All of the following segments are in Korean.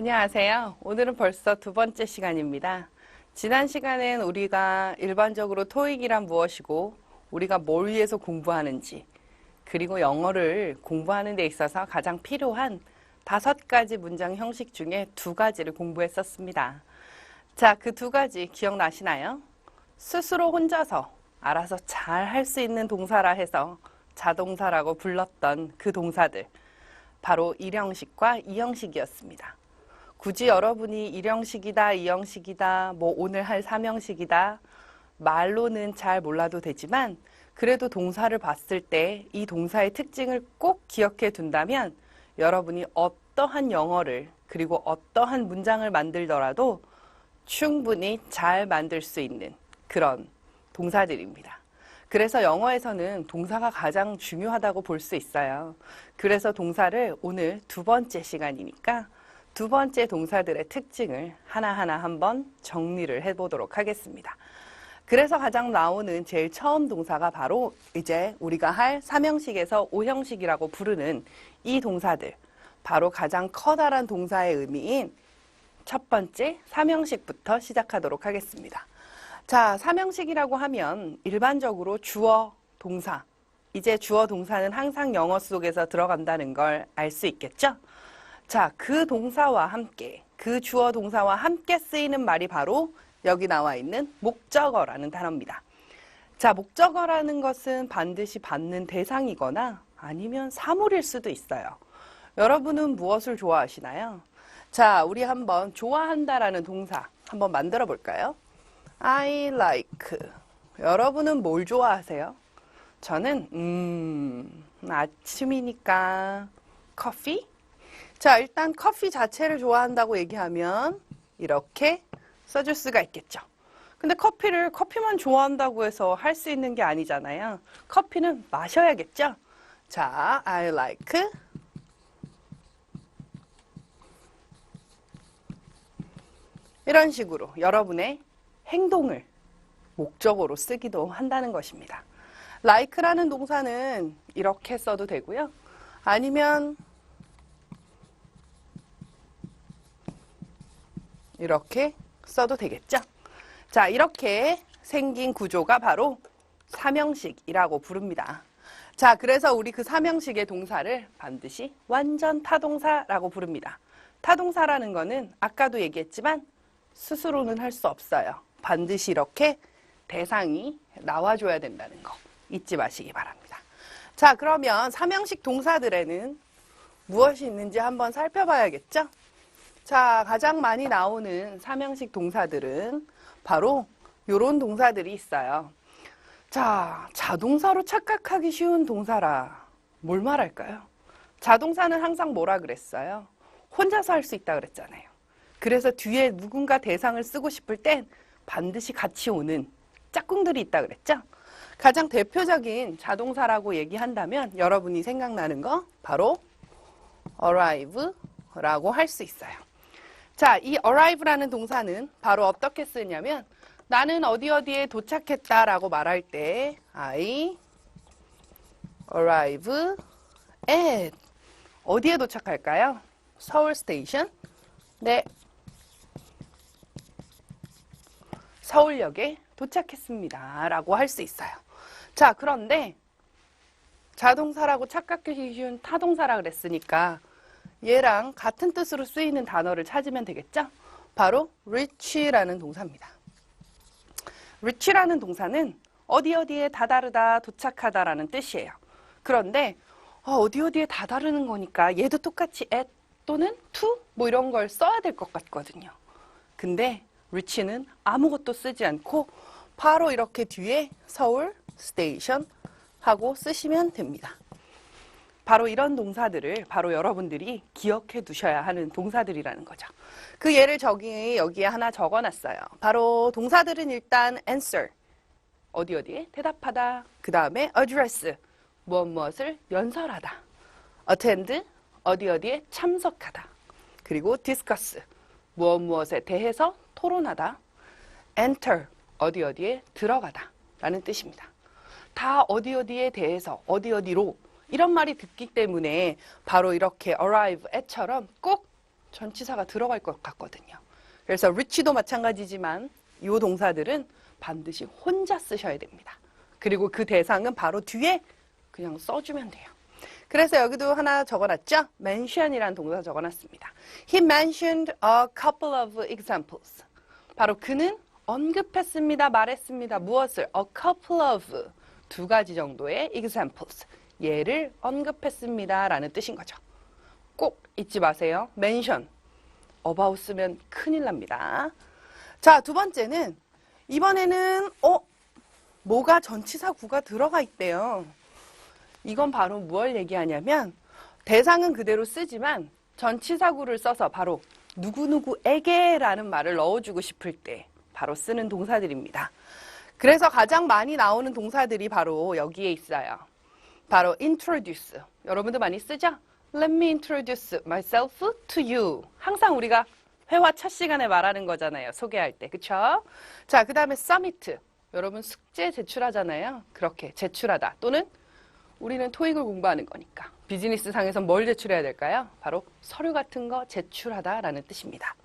안녕하세요. 오늘은 벌써 두 번째 시간입니다. 지난 시간엔 우리가 일반적으로 토익이란 무엇이고 우리가 뭘 위해서 공부하는지 그리고 영어를 공부하는 데 있어서 가장 필요한 5가지 문장 형식 중에 2가지를 공부했었습니다. 자, 그 2가지 기억나시나요? 스스로 혼자서 알아서 잘 할 수 있는 동사라 해서 자동사라고 불렀던 그 동사들, 바로 1형식과 2형식이었습니다. 굳이 여러분이 1형식이다, 2형식이다, 뭐 오늘 할 3형식이다 말로는 잘 몰라도 되지만 그래도 동사를 봤을 때 이 동사의 특징을 꼭 기억해 둔다면 여러분이 어떠한 영어를 그리고 어떠한 문장을 만들더라도 충분히 잘 만들 수 있는 그런 동사들입니다. 그래서 영어에서는 동사가 가장 중요하다고 볼 수 있어요. 그래서 동사를 오늘 2번째 시간이니까 2번째 동사들의 특징을 하나하나 한번 정리를 해보도록 하겠습니다. 그래서 가장 나오는 제일 처음 동사가 바로 이제 우리가 할 3형식에서 5형식이라고 부르는 이 동사들, 바로 가장 커다란 동사의 의미인 첫 번째 3형식부터 시작하도록 하겠습니다. 자, 3형식이라고 하면 일반적으로 주어, 동사, 이제 주어, 동사는 항상 영어 속에서 들어간다는 걸 알 수 있겠죠? 자, 그 동사와 함께, 그 주어, 동사와 함께 쓰이는 말이 바로 여기 나와 있는 목적어라는 단어입니다. 자, 목적어라는 것은 반드시 받는 대상이거나 아니면 사물일 수도 있어요. 여러분은 무엇을 좋아하시나요? 자, 우리 한번 좋아한다라는 동사 한번 만들어 볼까요? I like. 여러분은 뭘 좋아하세요? 저는 아침이니까 커피? 자, 일단 커피 자체를 좋아한다고 얘기하면 이렇게 써줄 수가 있겠죠. 근데 커피만 좋아한다고 해서 할 수 있는 게 아니잖아요. 커피는 마셔야겠죠. 자, I like. 이런 식으로 여러분의 행동을 목적어로 쓰기도 한다는 것입니다. like라는 동사는 이렇게 써도 되고요. 아니면 이렇게 써도 되겠죠. 자, 이렇게 생긴 구조가 바로 3형식이라고 부릅니다. 자, 그래서 우리 그 3형식의 동사를 반드시 완전 타동사라고 부릅니다. 타동사라는 거는 아까도 얘기했지만 스스로는 할 수 없어요. 반드시 이렇게 대상이 나와줘야 된다는 거 잊지 마시기 바랍니다. 자, 그러면 3형식 동사들에는 무엇이 있는지 한번 살펴봐야겠죠? 자, 가장 많이 나오는 3형식 동사들은 바로 이런 동사들이 있어요. 자, 자동사로 착각하기 쉬운 동사라 뭘 말할까요? 자동사는 항상 뭐라 그랬어요? 혼자서 할 수 있다 그랬잖아요. 그래서 뒤에 누군가 대상을 쓰고 싶을 땐 반드시 같이 오는 짝꿍들이 있다 그랬죠? 가장 대표적인 자동사라고 얘기한다면 여러분이 생각나는 거 바로 arrive라고 할 수 있어요. 자, 이 arrive라는 동사는 바로 어떻게 쓰냐면 나는 어디 어디에 도착했다라고 말할 때 I arrive at 어디에 도착할까요? 서울 스테이션? 네, 서울역에 도착했습니다 라고 할 수 있어요. 자, 그런데 자동사라고 착각하기 쉬운 타동사라 그랬으니까 얘랑 같은 뜻으로 쓰이는 단어를 찾으면 되겠죠? 바로 reach라는 동사입니다. reach라는 동사는 어디 어디에 다다르다, 도착하다라는 뜻이에요. 그런데 어디 어디에 다다르는 거니까 얘도 똑같이 at 또는 to 뭐 이런 걸 써야 될 것 같거든요. 근데 reach는 아무것도 쓰지 않고 바로 이렇게 뒤에 서울 스테이션 하고 쓰시면 됩니다. 바로 이런 동사들을 바로 여러분들이 기억해 두셔야 하는 동사들이라는 거죠. 그 예를 여기에 하나 적어놨어요. 바로 동사들은 일단 answer, 어디 어디에 대답하다. 그 다음에 address, 무엇을 연설하다. attend, 어디 어디에 참석하다. 그리고 discuss, 무엇에 대해서 토론하다. enter, 어디 어디에 들어가다 라는 뜻입니다. 다 어디 어디에 대해서, 어디 어디로 이런 말이 듣기 때문에 바로 이렇게 arrive at처럼 꼭 전치사가 들어갈 것 같거든요. 그래서 rich도 마찬가지지만 이 동사들은 반드시 혼자 쓰셔야 됩니다. 그리고 그 대상은 바로 뒤에 그냥 써주면 돼요. 그래서 여기도 하나 적어놨죠? mention이라는 동사 적어놨습니다. He mentioned a couple of examples. 바로 그는 언급했습니다. 말했습니다. 무엇을? A couple of. 두 가지 정도의 examples. 예를 언급했습니다. 라는 뜻인 거죠. 꼭 잊지 마세요. mention. about 쓰면 큰일 납니다. 자, 두 번째는 이번에는 뭐가 전치사 구가 들어가 있대요. 이건 바로 무엇을 얘기하냐면 대상은 그대로 쓰지만 전치사구를 써서 바로 누구누구에게 라는 말을 넣어주고 싶을 때 바로 쓰는 동사들입니다. 그래서 가장 많이 나오는 동사들이 바로 여기에 있어요. 바로 introduce. 여러분도 많이 쓰죠? Let me introduce myself to you. 항상 우리가 회화 첫 시간에 말하는 거잖아요. 소개할 때. 그쵸? 자, 그 다음에 submit. 여러분 숙제 제출하잖아요. 그렇게 제출하다. 또는 우리는 토익을 공부하는 거니까 비즈니스 상에서 뭘 제출해야 될까요? 바로 서류 같은 거 제출하다라는 뜻입니다.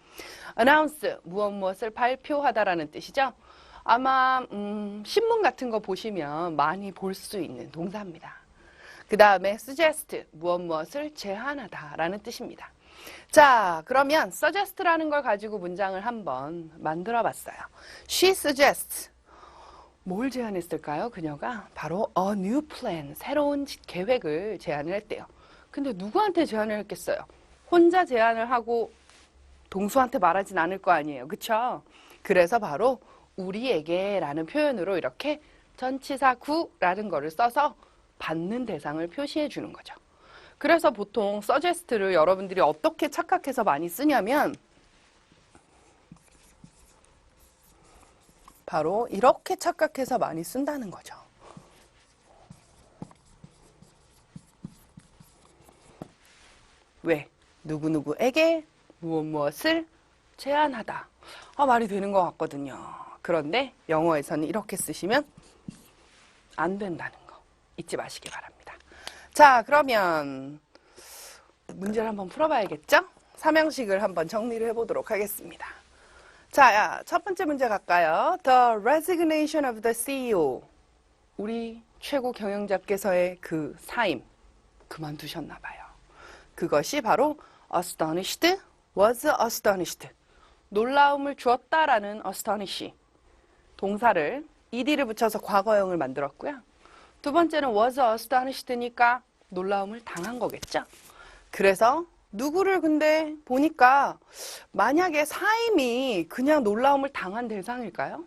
announce, 무엇을 발표하다라는 뜻이죠. 아마 신문 같은 거 보시면 많이 볼 수 있는 동사입니다. 그 다음에 suggest, 무엇을 제안하다라는 뜻입니다. 자, 그러면 suggest라는 걸 가지고 문장을 한번 만들어 봤어요. She suggests. 뭘 제안했을까요? 그녀가 바로 a new plan, 새로운 계획을 제안을 했대요. 근데 누구한테 제안을 했겠어요? 혼자 제안을 하고 동수한테 말하진 않을 거 아니에요. 그쵸? 그래서 바로 우리에게 라는 표현으로 이렇게 전치사 구라는 거를 써서 받는 대상을 표시해 주는 거죠. 그래서 보통 suggest를 여러분들이 어떻게 착각해서 많이 쓰냐면 바로 이렇게 착각해서 많이 쓴다는 거죠. 왜? 누구누구에게 무엇을 제안하다. 말이 되는 것 같거든요. 그런데 영어에서는 이렇게 쓰시면 안 된다는 거 잊지 마시기 바랍니다. 자, 그러면 문제를 한번 풀어봐야겠죠? 삼형식을 한번 정리를 해보도록 하겠습니다. 자, 첫 번째 문제 갈까요? The resignation of the CEO. 우리 최고 경영자께서의 그 사임, 그만두셨나 봐요. 그것이 바로 astonished, was astonished. 놀라움을 주었다라는 astonish. 동사를 ed를 붙여서 과거형을 만들었고요. 두 번째는 was astonished니까 놀라움을 당한 거겠죠. 그래서 누구를 근데 보니까 만약에 사임이 그냥 놀라움을 당한 대상일까요?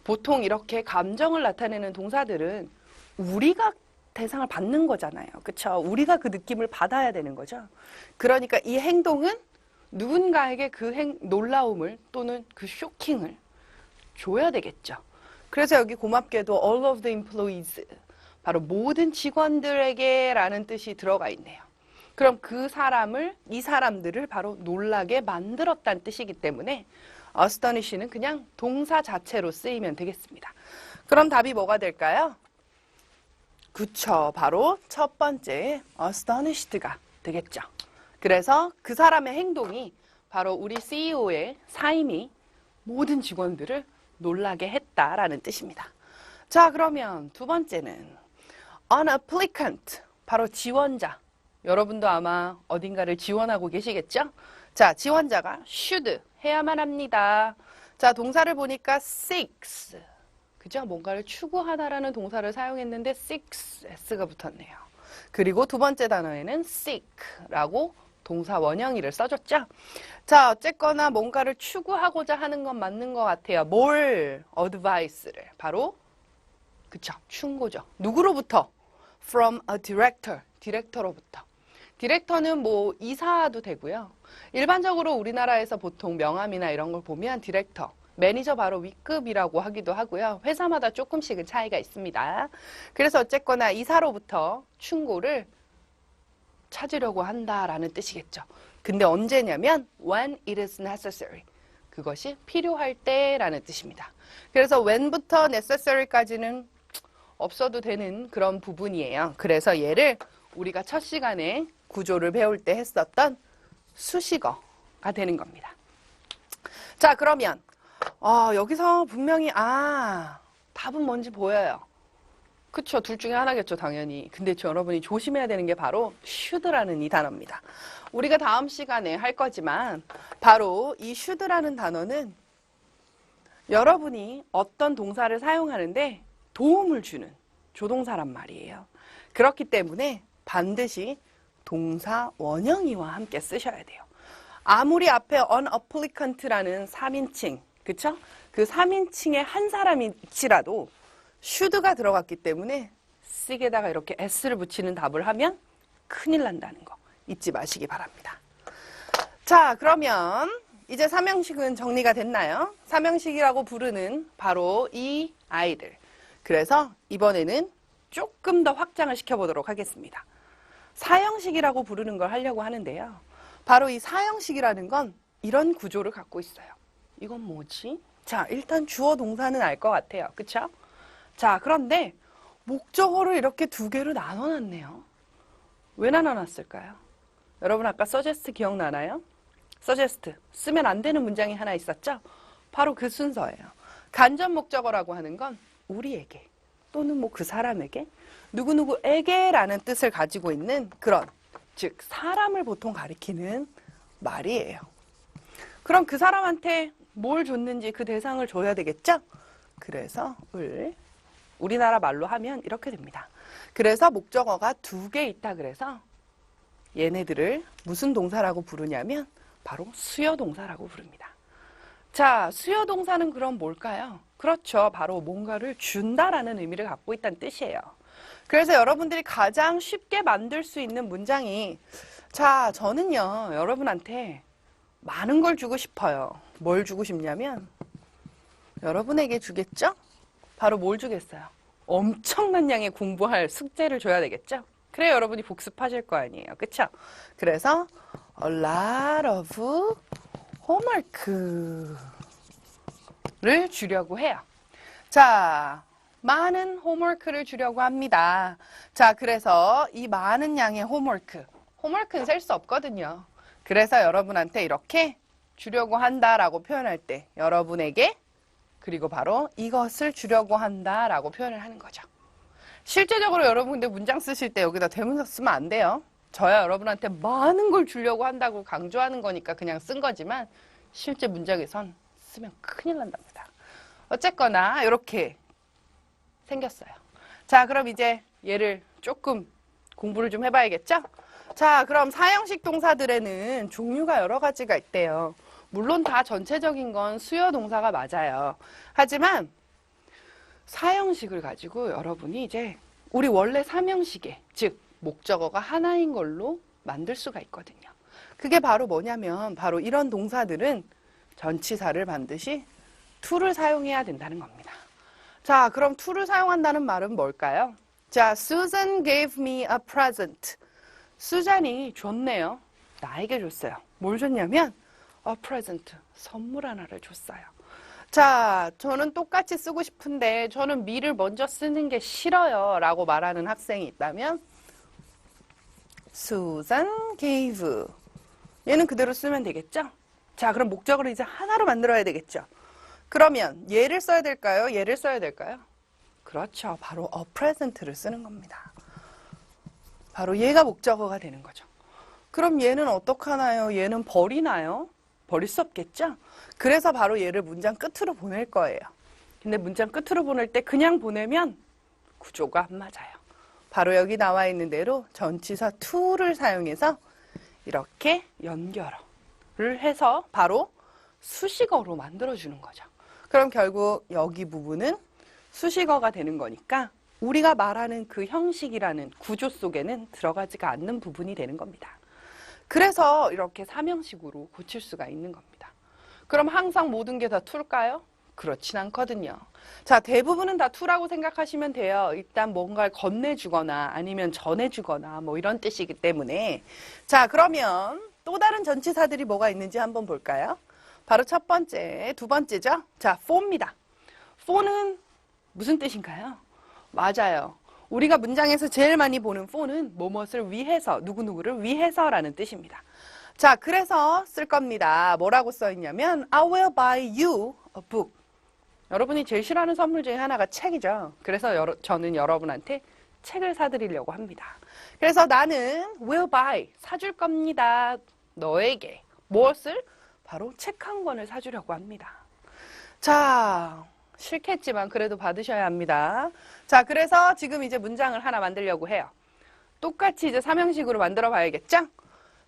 보통 이렇게 감정을 나타내는 동사들은 우리가 대상을 받는 거잖아요. 그쵸? 우리가 그 느낌을 받아야 되는 거죠. 그러니까 이 행동은 누군가에게 그 놀라움을 또는 그 쇼킹을 줘야 되겠죠. 그래서 여기 고맙게도 all of the employees, 바로 모든 직원들에게 라는 뜻이 들어가 있네요. 그럼 이 사람들을 바로 놀라게 만들었다는 뜻이기 때문에 astonish는 그냥 동사 자체로 쓰이면 되겠습니다. 그럼 답이 뭐가 될까요? 그쵸. 바로 첫 번째 astonished가 되겠죠. 그래서 그 사람의 행동이 바로 우리 CEO의 사임이 모든 직원들을 놀라게 했다라는 뜻입니다. 자, 그러면 두 번째는 an applicant, 바로 지원자. 여러분도 아마 어딘가를 지원하고 계시겠죠? 자, 지원자가 should, 해야만 합니다. 자, 동사를 보니까 seeks, 그죠? 뭔가를 추구하다라는 동사를 사용했는데 seeks, s가 붙었네요. 그리고 두 번째 단어에는 seek라고 동사 원형이를 써줬죠? 자, 어쨌거나 뭔가를 추구하고자 하는 건 맞는 것 같아요. 뭘? advice를. 바로, 그쵸? 충고죠. 누구로부터? from a director, 디렉터로부터. 디렉터는 뭐 이사도 되고요. 일반적으로 우리나라에서 보통 명함이나 이런 걸 보면 디렉터, 매니저 바로 윗급이라고 하기도 하고요. 회사마다 조금씩은 차이가 있습니다. 그래서 어쨌거나 이사로부터 충고를 찾으려고 한다라는 뜻이겠죠. 근데 언제냐면 when it is necessary. 그것이 필요할 때라는 뜻입니다. 그래서 when부터 necessary까지는 없어도 되는 그런 부분이에요. 그래서 얘를 우리가 첫 시간에 구조를 배울 때 했었던 수식어, 되는 겁니다. 자, 그러면 여기서 분명히 답은 뭔지 보여요. 그쵸? 둘 중에 하나겠죠, 당연히. 근데 여러분이 조심해야 되는 게 바로 should라는 이 단어입니다. 우리가 다음 시간에 할 거지만 바로 이 should라는 단어는 여러분이 어떤 동사를 사용하는데 도움을 주는 조동사란 말이에요. 그렇기 때문에 반드시 동사 원형이와 함께 쓰셔야 돼요. 아무리 앞에 an applicant라는 3인칭, 그쵸? 그 3인칭의 한 사람일지라도 should가 들어갔기 때문에 씩에다가 이렇게 s를 붙이는 답을 하면 큰일 난다는 거 잊지 마시기 바랍니다. 자, 그러면 이제 삼형식은 정리가 됐나요? 삼형식이라고 부르는 바로 이 아이들. 그래서 이번에는 조금 더 확장을 시켜보도록 하겠습니다. 사형식이라고 부르는 걸 하려고 하는데요. 바로 이 사형식이라는 건 이런 구조를 갖고 있어요. 이건 뭐지? 자, 일단 주어 동사는 알 것 같아요. 그쵸? 자, 그런데 목적어를 이렇게 두 개로 나눠놨네요. 왜 나눠놨을까요? 여러분 아까 suggest 기억나나요? suggest, 쓰면 안 되는 문장이 하나 있었죠? 바로 그 순서예요. 간접 목적어라고 하는 건 우리에게 또는 뭐 그 사람에게 누구누구에게라는 뜻을 가지고 있는 그런, 즉 사람을 보통 가리키는 말이에요. 그럼 그 사람한테 뭘 줬는지 그 대상을 줘야 되겠죠? 그래서 우리나라 말로 하면 이렇게 됩니다. 그래서 목적어가 두 개 있다 그래서 얘네들을 무슨 동사라고 부르냐면 바로 수요동사라고 부릅니다. 자, 수요동사는 그럼 뭘까요? 그렇죠. 바로 뭔가를 준다라는 의미를 갖고 있다는 뜻이에요. 그래서 여러분들이 가장 쉽게 만들 수 있는 문장이, 자, 저는요, 여러분한테 많은 걸 주고 싶어요. 뭘 주고 싶냐면 여러분에게 주겠죠? 바로 뭘 주겠어요? 엄청난 양의 공부할 숙제를 줘야 되겠죠? 그래 여러분이 복습하실 거 아니에요. 그쵸? 그래서 a lot of homework를 주려고 해요. 자, 많은 홈워크를 주려고 합니다. 자, 그래서 이 많은 양의 홈워크는 셀 수 없거든요. 그래서 여러분한테 이렇게 주려고 한다라고 표현할 때 여러분에게 그리고 바로 이것을 주려고 한다라고 표현을 하는 거죠. 실제적으로 여러분 근데 문장 쓰실 때 여기다 대문사 쓰면 안 돼요. 저야 여러분한테 많은 걸 주려고 한다고 강조하는 거니까 그냥 쓴 거지만 실제 문장에선 쓰면 큰일 난답니다. 어쨌거나 이렇게 생겼어요. 자, 그럼 이제 얘를 조금 공부를 좀 해봐야겠죠? 자, 그럼 사형식 동사들에는 종류가 여러 가지가 있대요. 물론 다 전체적인 건 수요 동사가 맞아요. 하지만 사형식을 가지고 여러분이 이제 우리 원래 삼형식에, 즉 목적어가 하나인 걸로 만들 수가 있거든요. 그게 바로 뭐냐면 바로 이런 동사들은 전치사를 반드시 to를 사용해야 된다는 겁니다. 자, 그럼 to를 사용한다는 말은 뭘까요? 자, Susan gave me a present. 수잔이 줬네요. 나에게 줬어요. 뭘 줬냐면 a present, 선물 하나를 줬어요. 자, 저는 똑같이 쓰고 싶은데 저는 me를 먼저 쓰는 게 싫어요 라고 말하는 학생이 있다면 Susan gave. 얘는 그대로 쓰면 되겠죠? 자, 그럼 목적어를 이제 하나로 만들어야 되겠죠? 그러면 얘를 써야 될까요? 얘를 써야 될까요? 그렇죠. 바로 a present를 쓰는 겁니다. 바로 얘가 목적어가 되는 거죠. 그럼 얘는 어떡하나요? 얘는 버리나요? 버릴 수 없겠죠? 그래서 바로 얘를 문장 끝으로 보낼 거예요. 근데 문장 끝으로 보낼 때 그냥 보내면 구조가 안 맞아요. 바로 여기 나와 있는 대로 전치사 to를 사용해서 이렇게 연결을 해서 바로 수식어로 만들어주는 거죠. 그럼 결국 여기 부분은 수식어가 되는 거니까 우리가 말하는 그 형식이라는 구조 속에는 들어가지가 않는 부분이 되는 겁니다. 그래서 이렇게 삼형식으로 고칠 수가 있는 겁니다. 그럼 항상 모든 게 다 to일까요? 그렇진 않거든요. 자, 대부분은 다 to라고 생각하시면 돼요. 일단 뭔가를 건네주거나 아니면 전해주거나 뭐 이런 뜻이기 때문에. 자, 그러면 또 다른 전치사들이 뭐가 있는지 한번 볼까요? 바로 첫 번째, 두 번째죠. 자, for입니다. for는 무슨 뜻인가요? 맞아요. 우리가 문장에서 제일 많이 보는 for는 뭐뭇을 위해서, 누구누구를 위해서라는 뜻입니다. 자, 그래서 쓸 겁니다. 뭐라고 써 있냐면 I will buy you a book. 여러분이 제일 싫어하는 선물 중에 하나가 책이죠. 그래서 저는 여러분한테 책을 사드리려고 합니다. 그래서 나는 will buy, 사줄 겁니다. 너에게. 무엇을? 바로 책 한 권을 사주려고 합니다. 자, 싫겠지만 그래도 받으셔야 합니다. 자, 그래서 지금 이제 문장을 하나 만들려고 해요. 똑같이 이제 삼형식으로 만들어 봐야겠죠?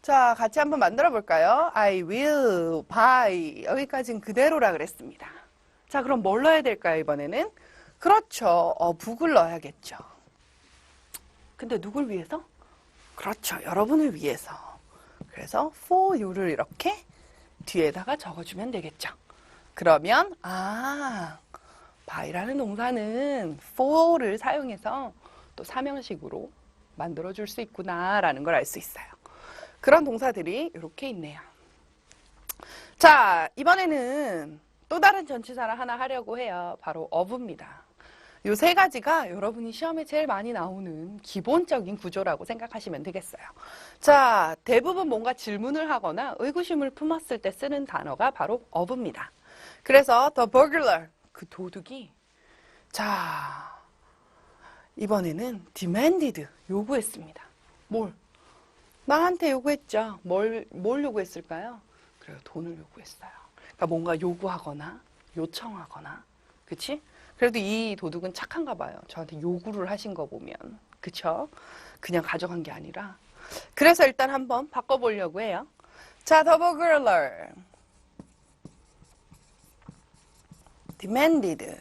자, 같이 한번 만들어 볼까요? I will buy. 여기까지는 그대로라 그랬습니다. 자, 그럼 뭘 넣어야 될까요, 이번에는? 그렇죠. 북을 넣어야겠죠. 근데 누굴 위해서? 그렇죠. 여러분을 위해서. 그래서 for you를 이렇게 뒤에다가 적어주면 되겠죠. 그러면 buy라는 동사는 for를 사용해서 또 삼형식으로 만들어줄 수 있구나라는 걸 알 수 있어요. 그런 동사들이 이렇게 있네요. 자, 이번에는 또 다른 전치사를 하나 하려고 해요. 바로 of입니다. 이 세 가지가 여러분이 시험에 제일 많이 나오는 기본적인 구조라고 생각하시면 되겠어요. 자, 대부분 뭔가 질문을 하거나 의구심을 품었을 때 쓰는 단어가 바로 of입니다. 그래서 the burglar, 그 도둑이 자, 이번에는 demanded, 요구했습니다. 뭘? 나한테 요구했죠. 뭘 요구했을까요? 그래요, 돈을 요구했어요. 그러니까 뭔가 요구하거나 요청하거나, 그치? 그래도 이 도둑은 착한가 봐요. 저한테 요구를 하신 거 보면. 그쵸? 그냥 가져간 게 아니라. 그래서 일단 한번 바꿔보려고 해요. 자, the burglar demanded.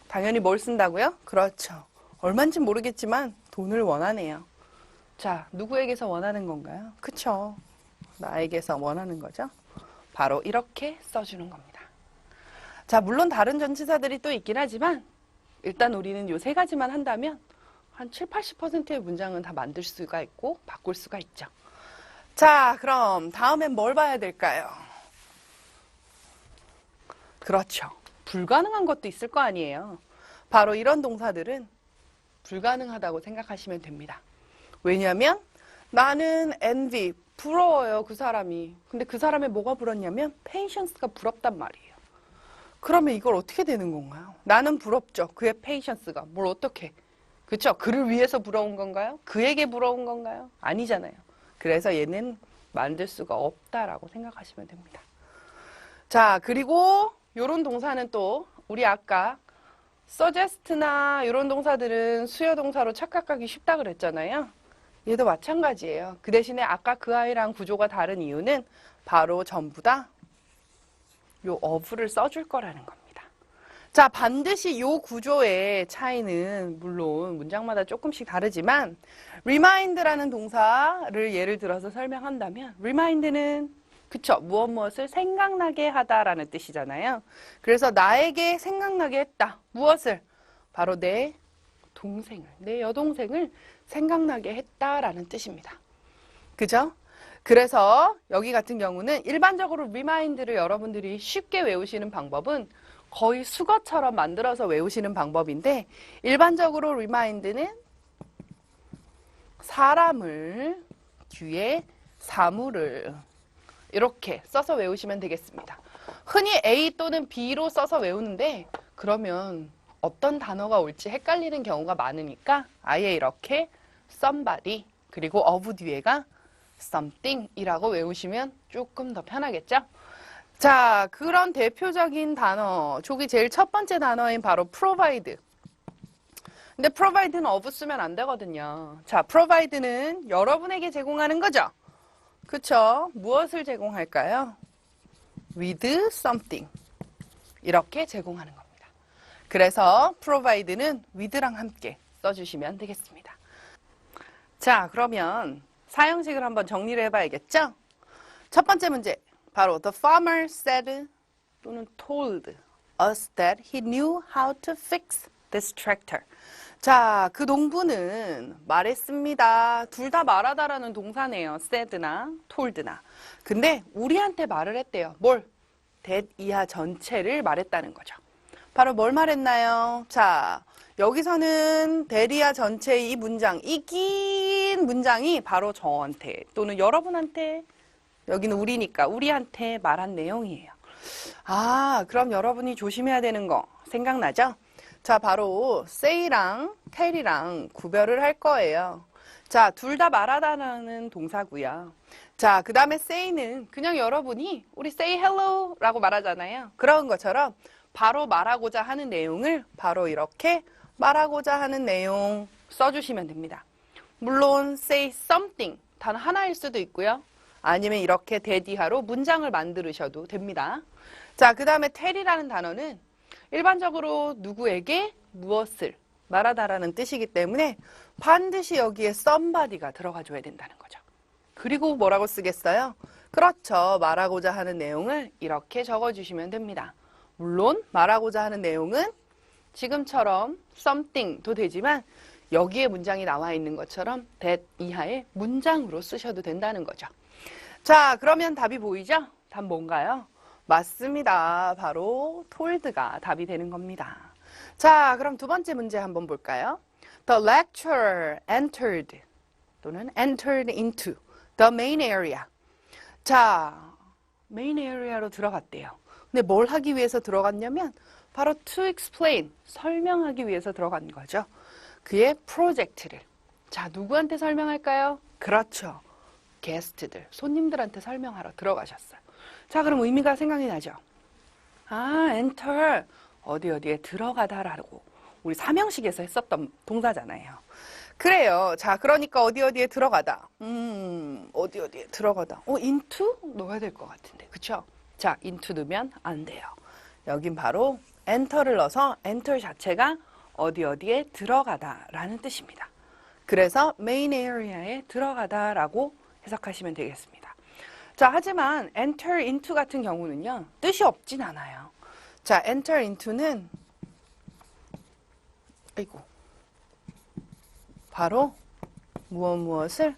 당연히 뭘 쓴다고요? 그렇죠. 얼마인지 모르겠지만 돈을 원하네요. 자, 누구에게서 원하는 건가요? 그쵸? 나에게서 원하는 거죠. 바로 이렇게 써주는 겁니다. 자, 물론 다른 전치사들이 또 있긴 하지만 일단 우리는 요 세 가지만 한다면 한 7, 80%의 문장은 다 만들 수가 있고 바꿀 수가 있죠. 자, 그럼 다음엔 뭘 봐야 될까요? 그렇죠. 불가능한 것도 있을 거 아니에요. 바로 이런 동사들은 불가능하다고 생각하시면 됩니다. 왜냐하면 나는 envy, 부러워요, 그 사람이. 근데 그 사람의 뭐가 부럽냐면 patience가 부럽단 말이에요. 그러면 이걸 어떻게 되는 건가요? 나는 부럽죠. 그의 patience가. 뭘 어떻게? 그렇죠? 그를 위해서 부러운 건가요? 그에게 부러운 건가요? 아니잖아요. 그래서 얘는 만들 수가 없다라고 생각하시면 됩니다. 자, 그리고 이런 동사는 또 우리 아까 suggest나 이런 동사들은 수요 동사로 착각하기 쉽다 그랬잖아요. 얘도 마찬가지예요. 그 대신에 아까 그 아이랑 구조가 다른 이유는 바로 전부 다 요 of를 써줄 거라는 겁니다. 자, 반드시 요 구조의 차이는 물론 문장마다 조금씩 다르지만 remind라는 동사를 예를 들어서 설명한다면 remind는 그쵸, 무엇을 생각나게 하다라는 뜻이잖아요. 그래서 나에게 생각나게 했다. 무엇을? 바로 내 동생을, 내 여동생을 생각나게 했다라는 뜻입니다. 그죠? 그래서 여기 같은 경우는 일반적으로 remind를 여러분들이 쉽게 외우시는 방법은 거의 수거처럼 만들어서 외우시는 방법인데 일반적으로 remind는 사람을 뒤에 사물을 이렇게 써서 외우시면 되겠습니다. 흔히 A 또는 B로 써서 외우는데 그러면 어떤 단어가 올지 헷갈리는 경우가 많으니까 아예 이렇게 somebody 그리고 of 뒤에가 something이라고 외우시면 조금 더 편하겠죠? 자, 그런 대표적인 단어, 저기 제일 첫 번째 단어인 바로 provide. 근데 provide는 of 쓰면 안 되거든요. 자, provide는 여러분에게 제공하는 거죠? 그쵸? 무엇을 제공할까요? with something. 이렇게 제공하는 겁니다. 그래서 provide는 with랑 함께 써주시면 되겠습니다. 자, 그러면 사형식을 한번 정리를 해봐야겠죠? 첫 번째 문제, 바로 the farmer said 또는 told us that he knew how to fix this tractor. 자, 그 농부는 말했습니다. 둘 다 말하다라는 동사네요. said나 told나. 근데 우리한테 말을 했대요. 뭘? that 이하 전체를 말했다는 거죠. 바로 뭘 말했나요? 자, 여기서는 that 이하 전체의 이 문장, 이 긴 한 문장이 바로 저한테 또는 여러분한테, 여기는 우리니까 우리한테 말한 내용이에요. 아, 그럼 여러분이 조심해야 되는 거 생각나죠? 자, 바로 say랑 tell이랑 구별을 할 거예요. 자, 둘 다 말하다라는 동사고요. 자, 그 다음에 say는 그냥 여러분이 우리 say hello 라고 말하잖아요. 그런 것처럼 바로 말하고자 하는 내용을 바로 이렇게 말하고자 하는 내용 써주시면 됩니다. 물론 say something 단 하나일 수도 있고요. 아니면 이렇게 대디하로 문장을 만들으셔도 됩니다. 자, 그 다음에 tell이라는 단어는 일반적으로 누구에게 무엇을 말하다라는 뜻이기 때문에 반드시 여기에 somebody가 들어가줘야 된다는 거죠. 그리고 뭐라고 쓰겠어요? 그렇죠. 말하고자 하는 내용을 이렇게 적어주시면 됩니다. 물론 말하고자 하는 내용은 지금처럼 something도 되지만 여기에 문장이 나와 있는 것처럼 that 이하의 문장으로 쓰셔도 된다는 거죠. 자, 그러면 답이 보이죠? 답 뭔가요? 맞습니다. 바로 told가 답이 되는 겁니다. 자, 그럼 두 번째 문제 한번 볼까요? The lecturer entered 또는 entered into the main area. 자, main area로 들어갔대요. 근데 뭘 하기 위해서 들어갔냐면 바로 to explain, 설명하기 위해서 들어간 거죠. 그의 프로젝트를. 자, 누구한테 설명할까요? 그렇죠. 게스트들, 손님들한테 설명하러 들어가셨어요. 자, 그럼 의미가 생각이 나죠? 아, enter, 어디에 들어가다라고 우리 삼형식에서 했었던 동사잖아요. 그래요. 자, 그러니까 어디에 들어가다. 어디에 들어가다. into 넣어야 될 것 같은데, 그쵸? 자, into 넣으면 안 돼요. 여긴 바로 enter를 넣어서 enter 자체가 어디에 들어가다라는 뜻입니다. 그래서 main area에 들어가다라고 해석하시면 되겠습니다. 자, 하지만 enter into 같은 경우는요, 뜻이 없진 않아요. 자, enter into는 바로 무엇을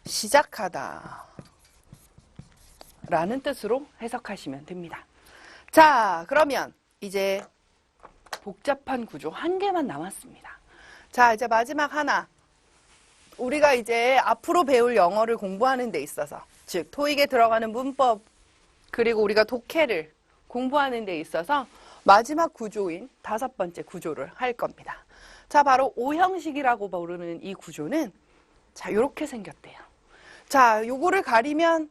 시작하다 라는 뜻으로 해석하시면 됩니다. 자, 그러면 이제 복잡한 구조 한 개만 남았습니다. 자, 이제 마지막 하나. 우리가 이제 앞으로 배울 영어를 공부하는 데 있어서, 즉 토익에 들어가는 문법 그리고 우리가 독해를 공부하는 데 있어서 마지막 구조인 5번째 구조를 할 겁니다. 자, 바로 오형식이라고 부르는 이 구조는 자, 이렇게 생겼대요. 자, 요거를 가리면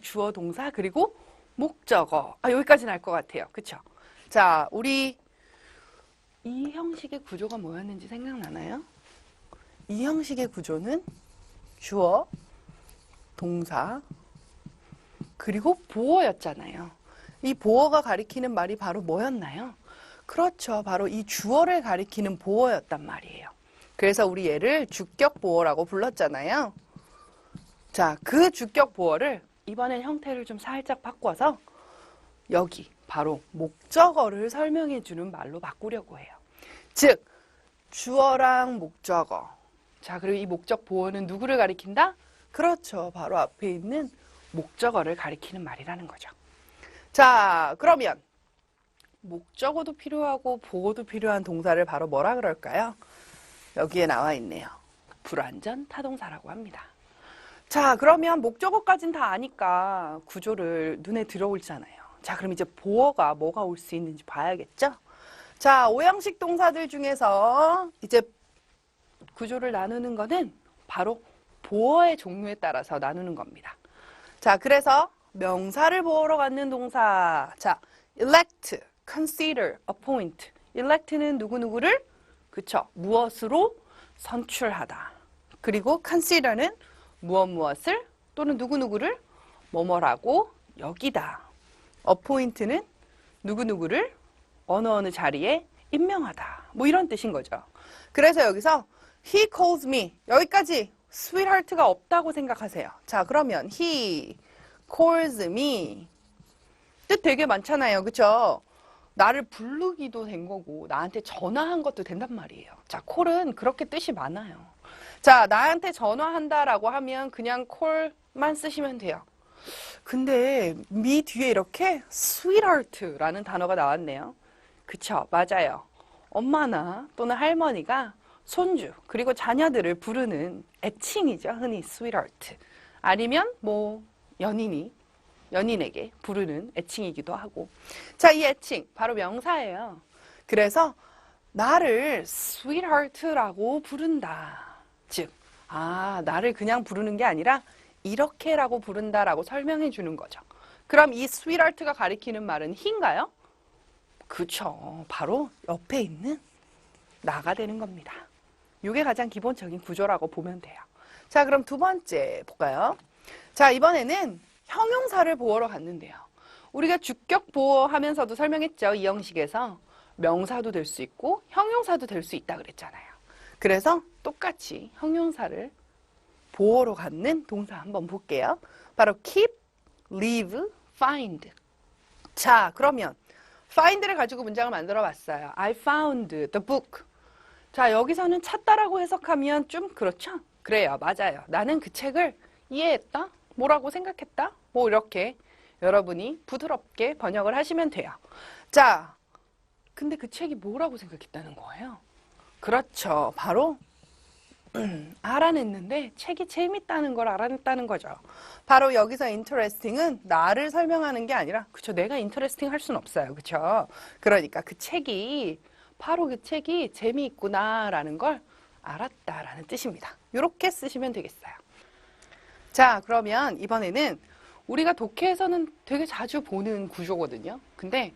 주어 동사 그리고 목적어. 여기까지는 알 것 같아요. 그쵸? 자, 우리 이 형식의 구조가 뭐였는지 생각나나요? 이 형식의 구조는 주어, 동사, 그리고 보어였잖아요. 이 보어가 가리키는 말이 바로 뭐였나요? 그렇죠. 바로 이 주어를 가리키는 보어였단 말이에요. 그래서 우리 얘를 주격 보어라고 불렀잖아요. 자, 그 주격 보어를 이번엔 형태를 좀 살짝 바꿔서 여기 바로 목적어를 설명해주는 말로 바꾸려고 해요. 즉, 주어랑 목적어. 자, 그리고 이 목적 보어는 누구를 가리킨다? 그렇죠. 바로 앞에 있는 목적어를 가리키는 말이라는 거죠. 자, 그러면 목적어도 필요하고 보어도 필요한 동사를 바로 뭐라 그럴까요? 여기에 나와 있네요. 불완전 타동사라고 합니다. 자, 그러면 목적어까지는 다 아니까 구조를 눈에 들어오잖아요. 자, 그럼 이제 보어가 뭐가 올 수 있는지 봐야겠죠? 자, 오형식 동사들 중에서 이제 구조를 나누는 거는 바로 보어의 종류에 따라서 나누는 겁니다. 자, 그래서 명사를 보어로 갖는 동사. 자, elect, consider, appoint. elect는 누구누구를, 그쵸, 무엇으로 선출하다. 그리고 consider는 무엇을 또는 누구누구를 뭐뭐라고 여기다. appoint는 누구누구를 어느 자리에 임명하다. 뭐 이런 뜻인 거죠. 그래서 여기서 he calls me. 여기까지 sweetheart가 없다고 생각하세요. 자, 그러면 he calls me. 뜻 되게 많잖아요. 그쵸? 나를 부르기도 된 거고 나한테 전화한 것도 된단 말이에요. 자, call은 그렇게 뜻이 많아요. 자, 나한테 전화한다라고 하면 그냥 call만 쓰시면 돼요. 근데 me 뒤에 이렇게 sweetheart라는 단어가 나왔네요. 그쵸? 맞아요. 엄마나 또는 할머니가 손주, 그리고 자녀들을 부르는 애칭이죠. 흔히 sweetheart. 아니면 뭐 연인에게 부르는 애칭이기도 하고. 자, 이 애칭 바로 명사예요. 그래서 나를 sweetheart라고 부른다. 즉, 나를 그냥 부르는 게 아니라 이렇게라고 부른다라고 설명해 주는 거죠. 그럼 이 sweetheart가 가리키는 말은 he인가요? 그쵸. 바로 옆에 있는 나가 되는 겁니다. 이게 가장 기본적인 구조라고 보면 돼요. 자, 그럼 두 번째 볼까요? 자, 이번에는 형용사를 보호로 갔는데요. 우리가 주격 보호하면서도 설명했죠. 이 형식에서 명사도 될 수 있고 형용사도 될 수 있다 그랬잖아요. 그래서 똑같이 형용사를 보호로 갖는 동사 한번 볼게요. 바로 keep, leave, find. 자, 그러면 find를 가지고 문장을 만들어 봤어요. I found the book. 자, 여기서는 찾다라고 해석하면 좀 그렇죠? 그래요. 맞아요. 나는 그 책을 이해했다? 뭐라고 생각했다? 뭐 이렇게 여러분이 부드럽게 번역을 하시면 돼요. 자, 근데 그 책이 뭐라고 생각했다는 거예요? 그렇죠. 바로 알아냈는데 책이 재밌다는 걸 알아냈다는 거죠. 바로 여기서 interesting은 나를 설명하는 게 아니라, 그쵸, 내가 interesting 할 수는 없어요. 그쵸? 그러니까 바로 그 책이 재미있구나라는 걸 알았다라는 뜻입니다. 이렇게 쓰시면 되겠어요. 자, 그러면 이번에는 우리가 독해에서는 되게 자주 보는 구조거든요. 근데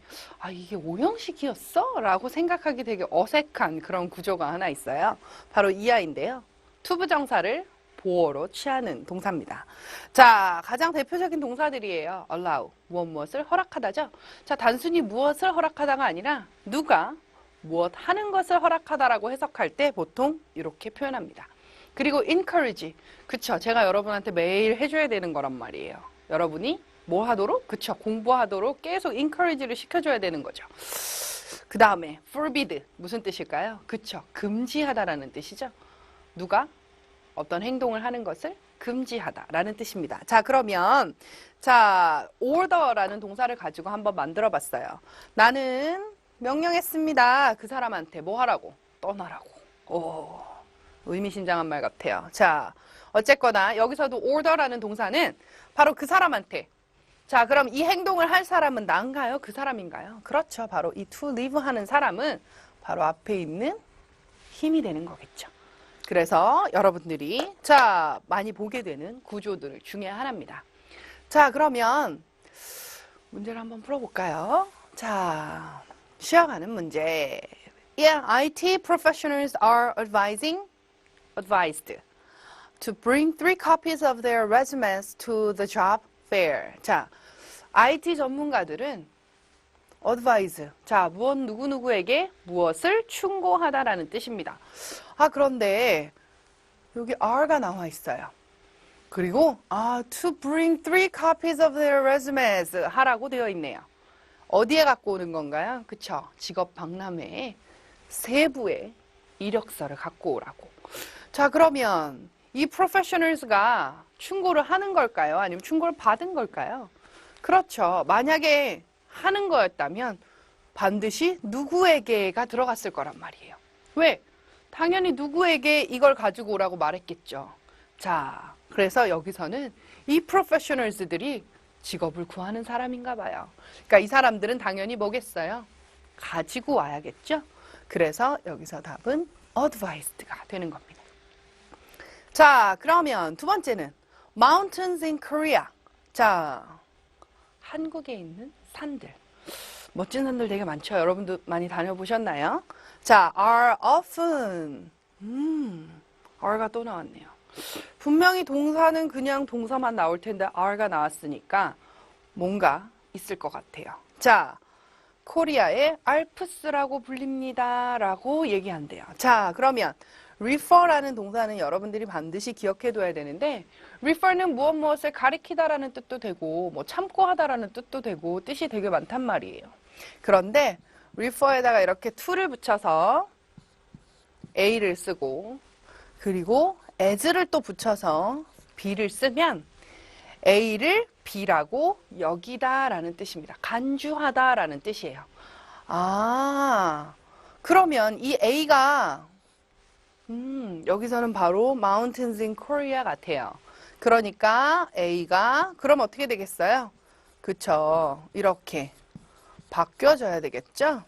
이게 오형식이었어? 라고 생각하기 되게 어색한 그런 구조가 하나 있어요. 바로 이하인데요. 투부정사를 보어로 취하는 동사입니다. 자, 가장 대표적인 동사들이에요. allow, 무엇을 허락하다죠. 자, 단순히 무엇을 허락하다가 아니라 누가 무엇 하는 것을 허락하다라고 해석할 때 보통 이렇게 표현합니다. 그리고 encourage, 그쵸, 제가 여러분한테 매일 해줘야 되는 거란 말이에요. 여러분이 뭐 하도록? 그쵸, 공부하도록 계속 encourage를 시켜줘야 되는 거죠. 그 다음에 forbid, 무슨 뜻일까요? 그쵸, 금지하다라는 뜻이죠. 누가 어떤 행동을 하는 것을 금지하다라는 뜻입니다. 자, 그러면 order라는 동사를 가지고 한번 만들어 봤어요. 나는 명령했습니다. 그 사람한테 뭐 하라고? 떠나라고. 오, 의미심장한 말 같아요. 자, 어쨌거나 여기서도 order라는 동사는 바로 그 사람한테. 자, 그럼 이 행동을 할 사람은 나인가요? 그 사람인가요? 그렇죠. 바로 이 to live 하는 사람은 바로 앞에 있는 힘이 되는 거겠죠. 그래서 여러분들이 많이 보게 되는 구조들 중에 하나입니다. 자, 그러면 문제를 한번 풀어볼까요? 자, 쉬어가는 문제. Yeah, IT professionals are advised to bring 3 copies of their resumes to the job fair. 자, IT 전문가들은 advise. 자, 누구누구에게 무엇을 충고하다라는 뜻입니다. 그런데 여기 are가 나와 있어요. 그리고 to bring 3 copies of their resumes 하라고 되어 있네요. 어디에 갖고 오는 건가요? 그쵸? 직업 박람회에 3부의 이력서를 갖고 오라고. 자, 그러면 이 professionals가 충고를 하는 걸까요? 아니면 충고를 받은 걸까요? 그렇죠. 만약에 하는 거였다면 반드시 누구에게가 들어갔을 거란 말이에요. 왜? 당연히 누구에게 이걸 가지고 오라고 말했겠죠. 자, 그래서 여기서는 이 professionals들이 직업을 구하는 사람인가 봐요. 그러니까 이 사람들은 당연히 뭐겠어요? 가지고 와야겠죠? 그래서 여기서 답은 advised가 되는 겁니다. 자, 그러면 두 번째는 mountains in Korea. 자, 한국에 있는 산들. 멋진 산들 되게 많죠? 여러분도 많이 다녀보셨나요? 자, are often. are가 또 나왔네요. 분명히 동사는 그냥 동사만 나올 텐데 are가 나왔으니까 뭔가 있을 것 같아요. 자, 코리아의 알프스라고 불립니다. 라고 얘기한대요. 자, 그러면 refer라는 동사는 여러분들이 반드시 기억해둬야 되는데 refer는 무엇을 가리키다라는 뜻도 되고 뭐 참고하다라는 뜻도 되고 뜻이 되게 많단 말이에요. 그런데 refer에다가 이렇게 to를 붙여서 a를 쓰고 그리고 as를 또 붙여서 b를 쓰면 a를 b라고 여기다라는 뜻입니다. 간주하다라는 뜻이에요. 그러면 이 a가 여기서는 바로 mountains in Korea 같아요. 그러니까 A가 그럼 어떻게 되겠어요? 그쵸. 이렇게 바뀌어져야 되겠죠?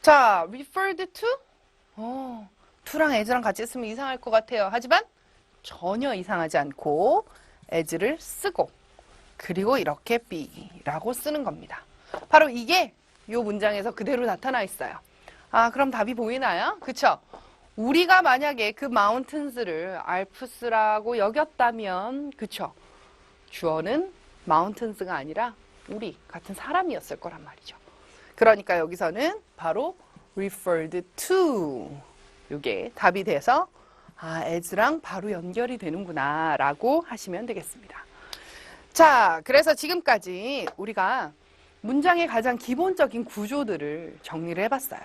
자, referred to? to랑 as랑 같이 쓰면 이상할 것 같아요. 하지만 전혀 이상하지 않고 as를 쓰고 그리고 이렇게 be라고 쓰는 겁니다. 바로 이게 이 문장에서 그대로 나타나 있어요. 아, 그럼 답이 보이나요? 그쵸? 우리가 만약에 그 mountains를 알프스라고 여겼다면, 그쵸? 주어는 mountains가 아니라 우리 같은 사람이었을 거란 말이죠. 그러니까 여기서는 바로 referred to 이게 답이 돼서 as랑 바로 연결이 되는구나 라고 하시면 되겠습니다. 자, 그래서 지금까지 우리가 문장의 가장 기본적인 구조들을 정리를 해봤어요.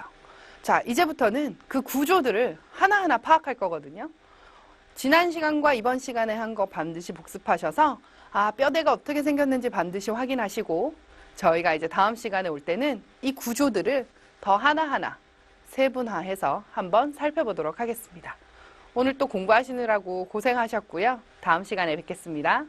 자, 이제부터는 그 구조들을 하나하나 파악할 거거든요. 지난 시간과 이번 시간에 한 거 반드시 복습하셔서 뼈대가 어떻게 생겼는지 반드시 확인하시고 저희가 이제 다음 시간에 올 때는 이 구조들을 더 하나하나 세분화해서 한번 살펴보도록 하겠습니다. 오늘 또 공부하시느라고 고생하셨고요. 다음 시간에 뵙겠습니다.